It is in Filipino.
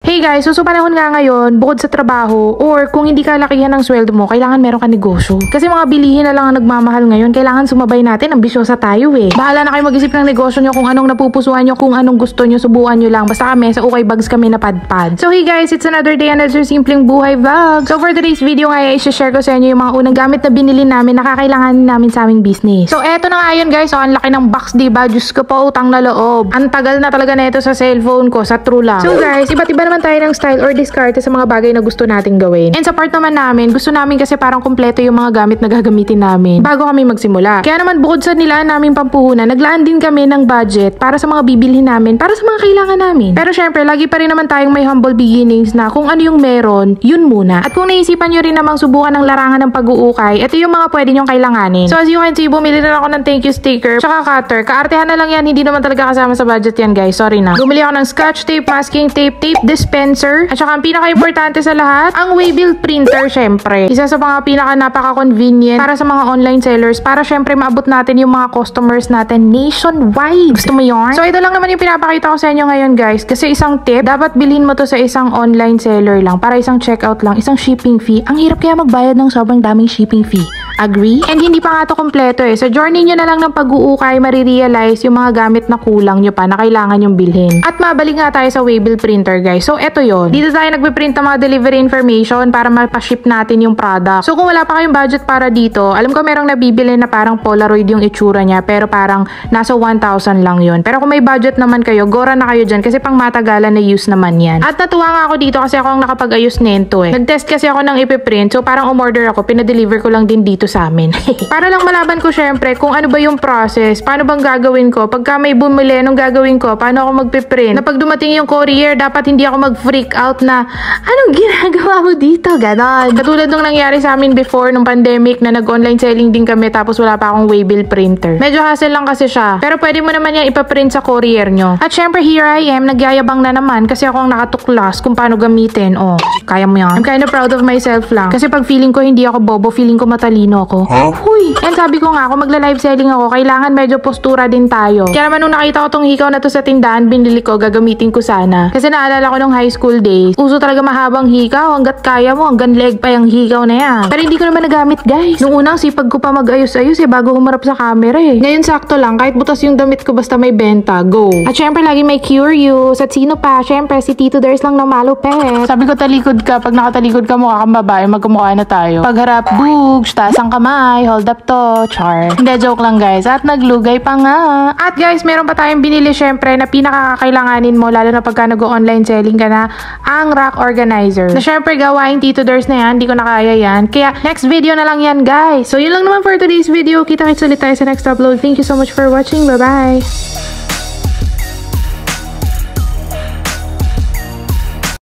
Hey guys, so panahon nga ngayon, bukod sa trabaho, or kung hindi ka lakihan ng sweldo mo, kailangan meron ka negosyo. Kasi mga bilihin na lang ang nagmamahal ngayon, kailangan sumabay natin, ambisyosa tayo eh. Bahala na kayo mag-isip ng negosyo nyo, kung anong napupusuan nyo, kung anong gusto nyo, subukan nyo lang. Basta kami, sa Okay Bags kami napadpad. So hey guys, it's another day, another simpleng buhay vlog. So for today's video nga, i-share ko sa inyo yung mga unang gamit na binili namin na kakailanganin namin sa aming business. So eto na nga yun guys, so ang laki ng box, diba? Diyos ko po, utang na loob. Ang tagal na talaga na ito sa cellphone ko, sa True lang. So guys, iba't iba naman tayo ng style or diskarte sa mga bagay na gusto nating gawin. And sa part naman namin, gusto namin kasi parang kumpleto yung mga gamit na gagamitin namin bago kami magsimula. Kaya naman bukod sa nilaan naming pampuhunan, naglaan din kami ng budget para sa mga bibilhin namin, para sa mga kailangan namin. Pero syempre, lagi pa rin naman tayong may humble beginnings na kung ano yung meron, yun muna. At kung naisipan nyo rin namang subukan ng larangan ng pag-uukay, ito yung mga pwede nyong kailanganin. So as you can see, bumili na ako ng thank you sticker, tsaka cutter. Kaartehan na lang yan, hindi naman talaga kasama sa budget yan guys, sorry na. Bumili ako ng scotch tape, masking tape, tape dispenser, at saka ang pinaka-importante sa lahat, ang waybill printer syempre. Isa sa mga napaka-convenient para sa mga online sellers para syempre maabot natin yung mga customers natin nationwide. Gusto mo yun? So ito lang naman yung pinapakita ko sa inyo ngayon guys. Kasi isang tip, dapat bilhin mo to sa isang online seller lang para isang checkout lang, isang shipping fee. Ang hirap kaya magbayad ng sobrang daming shipping fee. Agree? And hindi pa nga to kompleto eh. Sa journey nyo na lang ng pag-uukay, marirealize yung mga gamit na kulang nyo pa na kailangan yung bilhin. At mabalik nga tayo sa waybill printer guys. So eto yon. Dito tayo nagpiprint ng mga delivery information para mapaship natin yung product. So kung wala pa kayong budget para dito, alam ko merong nabibili na parang Polaroid yung itsura niya pero parang nasa 1,000 lang yun. Pero kung may budget naman kayo, gora na kayo dyan kasi pang matagalan na use naman yan. At natuwa nga ako dito kasi ako ang nakapag-ayos nento eh. Nag-test kasi ako ng ipiprint so parang umorder ako, pinadeliver ko lang din dito sa amin. Para lang malaman ko syempre kung ano ba yung process, paano bang gagawin ko, pagka may bumili, anong gagawin ko, paano ako magpiprint. Na pag dumating yung courier, dapat hindi ako mag-freak out na anong ginagawa mo dito, ganon. Katulad nung nangyari sa amin before nung pandemic na nag-online selling din kami tapos wala pa akong waybill printer. Medyo hassle lang kasi siya. Pero pwede mo naman yan ipaprint sa courier nyo. At syempre here I am, nagyayabang na naman kasi ako ang nakatuklas kung paano gamitin. Oh, kaya mo yan. I'm kind of proud of myself lang. Kasi pag feeling ko hindi ako bobo, feeling ko matalino ako. Huy! And sabi ko nga, kung magla-live selling ako, kailangan medyo postura din tayo. Kaya naman nung nakita ko tong hikaw na to sa tindahan, binili ko, gagamitin ko sana. Kasi naalala ko nung high school days, uso talaga mahabang hikaw, hanggat kaya mo, hanggang leg pa yung hikaw na yan. Pero hindi ko naman nagamit guys. Nung unang sipag ko pa mag-ayos-ayos bago humarap sa camera eh. Ngayon sakto lang, kahit butas yung damit ko basta may benta, go. At syempre lagi may curious, at sino pa? Syempre si Tito Ders lang ng malupet. Sabi ko talikod ka, pag nakatalikod ka mukha kang babae, magkamukha na tayo. Pagharap, bugs, taas ang kamay, hold up to, char. Hindi, joke lang guys. At naglugay pa nga. At guys, meron pa tayong binili syempre na pinakakailanganin mo, lalo na pagka nag-online selling ka na, ang rack organizer. Na syempre gawain Tito Ders na yan, hindi ko na kaya yan. Kaya next video na lang yan guys. So yun lang naman for today's video. Kita-kits ulit tayo sa next upload. Thank you so much for watching. Bye-bye!